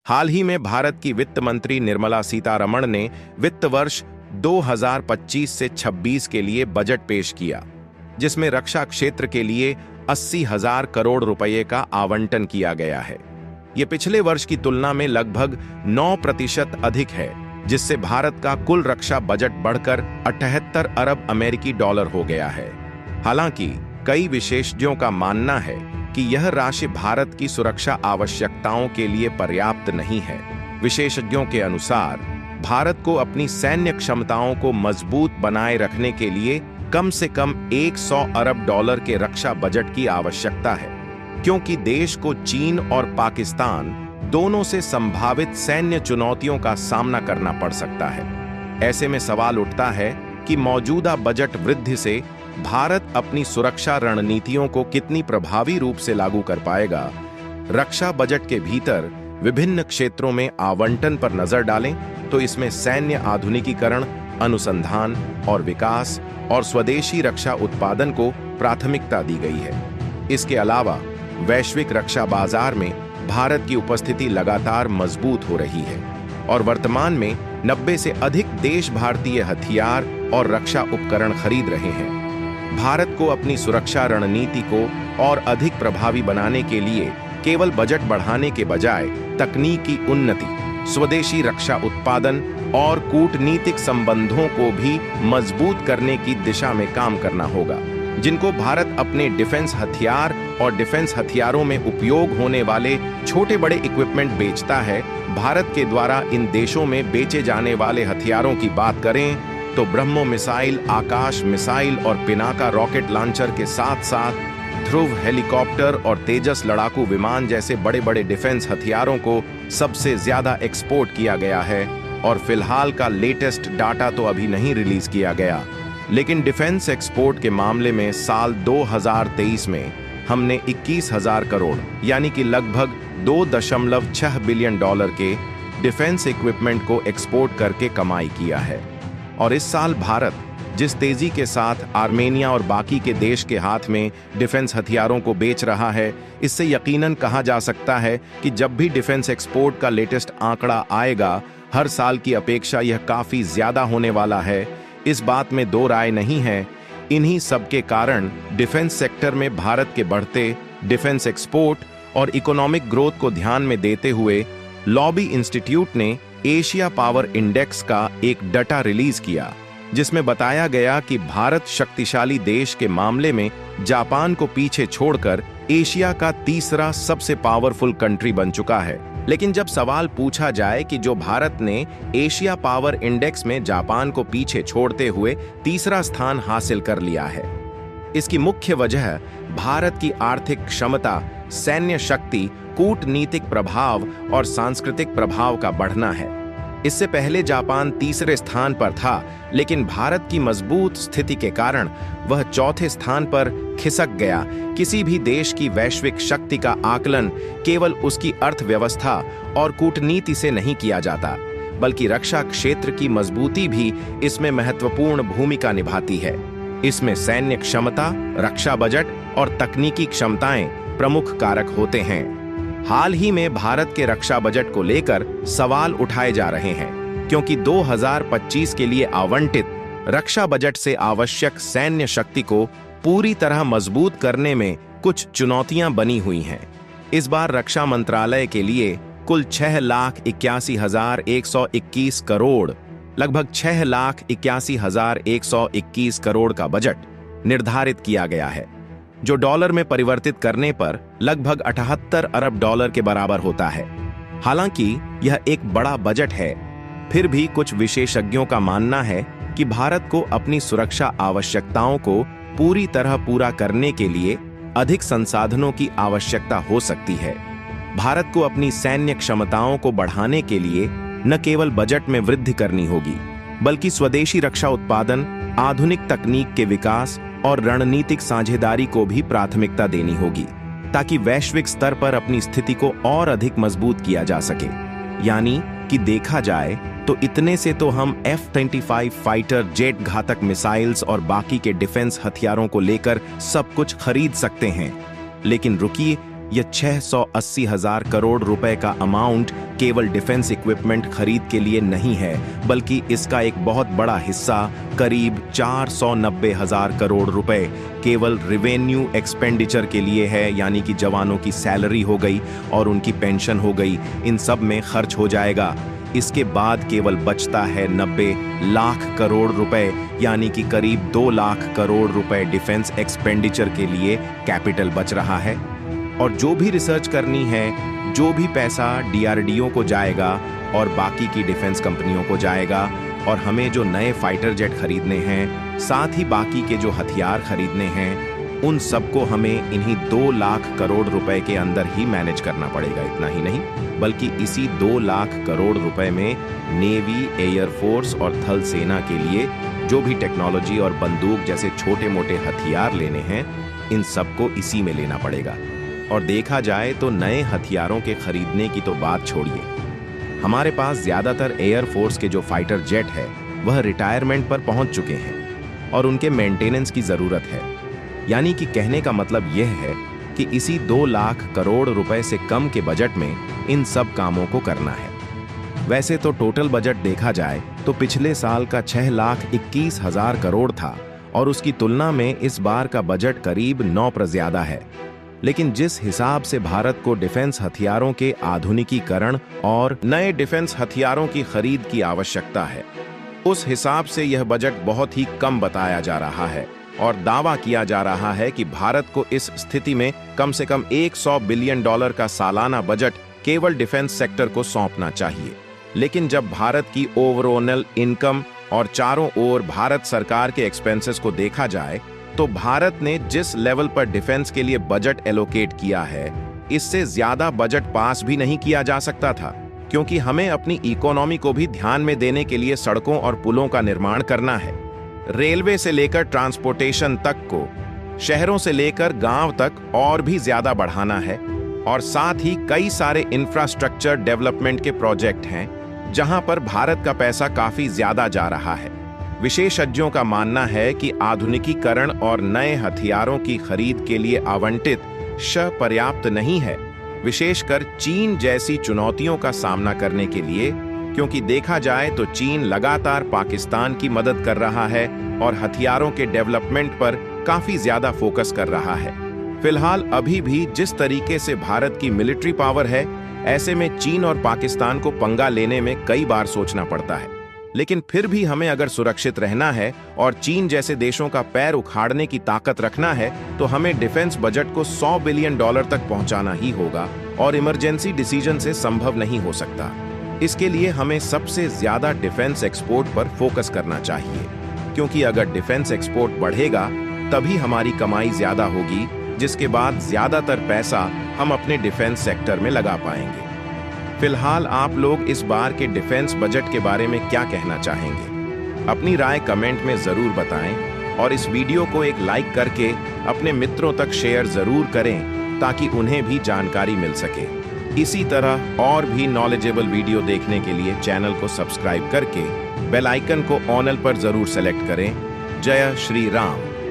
हाल ही में भारत की वित्त मंत्री निर्मला सीतारमण ने वित्त वर्ष 2025 से 26 के लिए बजट पेश किया, जिसमें रक्षा क्षेत्र के लिए 80,000 करोड़ रुपए का आवंटन किया गया है। ये पिछले वर्ष की तुलना में लगभग 9% अधिक है, जिससे भारत का कुल रक्षा बजट बढ़कर 78 अरब अमेरिकी डॉलर हो गया है। हालांकि कई विशेषज्ञों का मानना है कि यह राशि भारत की सुरक्षा आवश्यकताओं के लिए पर्याप्त नहीं है। विशेषज्ञों के अनुसार भारत को अपनी सैन्य क्षमताओं को मजबूत बनाए रखने के लिए कम से कम 100 अरब डॉलर के रक्षा बजट की आवश्यकता है, क्योंकि देश को चीन और पाकिस्तान दोनों से संभावित सैन्य चुनौतियों का सामना करना पड़ सकता है। ऐसे में सवाल उठता है कि मौजूदा बजट वृद्धि से भारत अपनी सुरक्षा रणनीतियों को कितनी प्रभावी रूप से लागू कर पाएगा। रक्षा बजट के भीतर विभिन्न क्षेत्रों में आवंटन पर नजर डालें तो इसमें सैन्य आधुनिकीकरण, अनुसंधान और विकास और स्वदेशी रक्षा उत्पादन को प्राथमिकता दी गई है। इसके अलावा वैश्विक रक्षा बाजार में भारत की उपस्थिति लगातार मजबूत हो रही है और वर्तमान में 90 से अधिक देश भारतीय हथियार और रक्षा उपकरण खरीद रहे हैं। भारत को अपनी सुरक्षा रणनीति को और अधिक प्रभावी बनाने के लिए केवल बजट बढ़ाने के बजाय तकनीकी उन्नति, स्वदेशी रक्षा उत्पादन और कूटनीतिक संबंधों को भी मजबूत करने की दिशा में काम करना होगा, जिनको भारत अपने डिफेंस हथियार और डिफेंस हथियारों में उपयोग होने वाले छोटे बड़े इक्विपमेंट बेचता है। भारत के द्वारा इन देशों में बेचे जाने वाले हथियारों की बात करें तो ब्रह्मो मिसाइल, आकाश मिसाइल और पिनाका रॉकेट लॉन्चर के साथ साथ ध्रुव हेलीकॉप्टर और तेजस लड़ाकू विमान जैसे बड़े बड़े डिफेंस हथियारों को सबसे ज्यादा एक्सपोर्ट किया गया है। और फिलहाल का लेटेस्ट डाटा तो अभी नहीं रिलीज किया गया, लेकिन डिफेंस एक्सपोर्ट के मामले में साल 2023 में हमने 21,000 करोड़ यानी कि लगभग 2.6 बिलियन डॉलर के डिफेंस इक्विपमेंट को एक्सपोर्ट करके कमाई किया है। और इस साल भारत जिस तेजी के साथ आर्मेनिया और बाकी के देश के हाथ में डिफेंस हथियारों को बेच रहा है, इससे यकीनन कहा जा सकता है कि जब भी डिफेंस एक्सपोर्ट का लेटेस्ट आंकड़ा आएगा, हर साल की अपेक्षा यह काफी ज्यादा होने वाला है। इस बात में दो राय नहीं है। इन्हीं सब के कारण डिफेंस सेक्टर में भारत के बढ़ते डिफेंस एक्सपोर्ट और इकोनॉमिक ग्रोथ को ध्यान में देते हुए लॉबी इंस्टीट्यूट ने एशिया पावर इंडेक्स का एक डाटा रिलीज किया, जिसमें बताया गया कि भारत शक्तिशाली देश के मामले में जापान को पीछे छोड़कर एशिया का तीसरा सबसे पावरफुल कंट्री बन चुका है। लेकिन जब सवाल पूछा जाए कि जो भारत ने एशिया पावर इंडेक्स में जापान को पीछे छोड़ते हुए तीसरा स्थान हासिल कर लिया है, इसकी मुख्य वजह भारत की आर्थिक क्षमता, सैन्य शक्ति, कूटनीतिक प्रभाव और सांस्कृतिक प्रभाव का बढ़ना है। इससे पहले जापान तीसरे स्थान पर था, लेकिन भारत की मजबूत स्थिति के कारण वह चौथे स्थान पर खिसक गया। किसी भी देश की वैश्विक शक्ति का आकलन केवल उसकी अर्थव्यवस्था और कूटनीति से नहीं किया जाता, बल्कि रक्षा क्षेत्र की मजबूती भी इसमें महत्वपूर्ण भूमिका निभाती है। इसमें सैन्य क्षमता, रक्षा बजट और तकनीकी क्षमताएं प्रमुख कारक होते हैं। हाल ही में भारत के रक्षा बजट को लेकर सवाल उठाए जा रहे हैं, क्योंकि 2025 के लिए आवंटित रक्षा बजट से आवश्यक सैन्य शक्ति को पूरी तरह मजबूत करने में कुछ चुनौतियां बनी हुई हैं। इस बार रक्षा मंत्रालय के लिए कुल 6,81,121 करोड़, लगभग 6,81,121 करोड़ का बजट निर्धारित किया गया है, जो डॉलर में परिवर्तित करने पर लगभग 78 अरब डॉलर के बराबर होता है। हालांकि यह एक बड़ा बजट है, फिर भी कुछ विशेषज्ञों का मानना है कि भारत को अपनी सुरक्षा आवश्यकताओं को पूरी तरह पूरा करने के लिए अधिक संसाधनों की आवश्यकता हो सकती है। भारत को अपनी सैन्य क्षमताओं को बढ़ाने के लिए न केवल बजट में वृद्धि करनी होगी, बल्कि स्वदेशी रक्षा उत्पादन, आधुनिक तकनीक के विकास और रणनीतिक साझेदारी को भी प्राथमिकता देनी होगी, ताकि वैश्विक स्तर पर अपनी स्थिति को और अधिक मजबूत किया जा सके। यानी कि देखा जाए तो इतने से तो हम F-35 फाइटर जेट घातक मिसाइल्स और बाकी के डिफेंस हथियारों को लेकर सब कुछ खरीद सकते हैं। लेकिन रुकिए, यह 680,000 करोड़ रुपए का अमाउंट केवल डिफेंस इक्विपमेंट खरीद के लिए नहीं है, बल्कि इसका एक बहुत बड़ा हिस्सा करीब 490,000 करोड़ रुपए केवल रिवेन्यू एक्सपेंडिचर के लिए है, यानी कि जवानों की सैलरी हो गई और उनकी पेंशन हो गई, इन सब में खर्च हो जाएगा। इसके बाद केवल बचता है 90 लाख करोड़ रुपए, यानी कि करीब 2 लाख करोड़ रुपए डिफेंस एक्सपेंडिचर के लिए कैपिटल बच रहा है। और जो भी रिसर्च करनी है, जो भी पैसा डीआरडीओ को जाएगा और बाकी की डिफेंस कंपनियों को जाएगा, और हमें जो नए फाइटर जेट खरीदने हैं, साथ ही बाकी के जो हथियार खरीदने हैं, उन सबको हमें इन्हीं 2 लाख करोड़ रुपए के अंदर ही मैनेज करना पड़ेगा। इतना ही नहीं, बल्कि इसी 2 लाख करोड़ रुपए में नेवी, एयरफोर्स और थल सेना के लिए जो भी टेक्नोलॉजी और बंदूक जैसे छोटे मोटे हथियार लेने हैं, इन सबको इसी में लेना पड़ेगा। और देखा जाए तो नए हथियारों के खरीदने की तो बात छोड़िए, हमारे पास ज्यादातर एयरफोर्स के जो फाइटर जेट है वह रिटायरमेंट पर पहुंच चुके हैं और उनके मेंटेनेंस की जरूरत है। यानी कि कहने का मतलब यह है कि इसी 2 लाख करोड़ रुपए से कम के बजट में इन सब कामों को करना है। वैसे तो टोटल बजट देखा जाए तो पिछले साल का 6,21,000 करोड़ था और उसकी तुलना में इस बार का बजट करीब 9% ज्यादा है। लेकिन जिस हिसाब से भारत को डिफेंस हथियारों के आधुनिकीकरण और नए डिफेंस हथियारों की खरीद की आवश्यकता है, उस हिसाब से यह बजट बहुत ही कम बताया जा रहा है और दावा किया जा रहा है कि भारत को इस स्थिति में कम से कम $100 बिलियन का सालाना बजट केवल डिफेंस सेक्टर को सौंपना चाहिए। लेकिन जब भारत की ओवरऑल इनकम और चारों ओर भारत सरकार के एक्सपेंसेस को देखा जाए, तो भारत ने जिस लेवल पर डिफेंस के लिए बजट एलोकेट किया है, इससे ज्यादा बजट पास भी नहीं किया जा सकता था, क्योंकि हमें अपनी इकोनॉमी को भी ध्यान में देने के लिए सड़कों और पुलों का निर्माण करना है। रेलवे से लेकर ट्रांसपोर्टेशन तक को शहरों से लेकर गांव तक और भी ज्यादा बढ़ाना है। और साथ ही कई सारे इंफ्रास्ट्रक्चर डेवलपमेंट के प्रोजेक्ट हैं जहां पर भारत का पैसा काफी ज्यादा जा रहा है। विशेषज्ञों का मानना है कि आधुनिकीकरण और नए हथियारों की खरीद के लिए आवंटित पर्याप्त नहीं है, विशेषकर चीन जैसी चुनौतियों का सामना करने के लिए, क्योंकि देखा जाए तो चीन लगातार पाकिस्तान की मदद कर रहा है और हथियारों के डेवलपमेंट पर काफी ज्यादा फोकस कर रहा है। फिलहाल अभी भी जिस तरीके से भारत की मिलिट्री पावर है, ऐसे में चीन और पाकिस्तान को पंगा लेने में कई बार सोचना पड़ता है। लेकिन फिर भी हमें अगर सुरक्षित रहना है और चीन जैसे देशों का पैर उखाड़ने की ताकत रखना है, तो हमें डिफेंस बजट को $100 बिलियन तक पहुंचाना ही होगा और इमरजेंसी डिसीजन से संभव नहीं हो सकता। इसके लिए हमें सबसे ज्यादा डिफेंस एक्सपोर्ट पर फोकस करना चाहिए, क्योंकि अगर डिफेंस एक्सपोर्ट बढ़ेगा तभी हमारी कमाई ज्यादा होगी, जिसके बाद ज्यादातर पैसा हम अपने डिफेंस सेक्टर में लगा पाएंगे। फिलहाल आप लोग इस बार के डिफेंस बजट के बारे में क्या कहना चाहेंगे? अपनी राय कमेंट में जरूर बताएं और इस वीडियो को एक लाइक करके अपने मित्रों तक शेयर जरूर करें ताकि उन्हें भी जानकारी मिल सके। इसी तरह और भी नॉलेजेबल वीडियो देखने के लिए चैनल को सब्सक्राइब करके बेल आइकन को ऑल पर जरूर सेलेक्ट करें। जय श्री राम।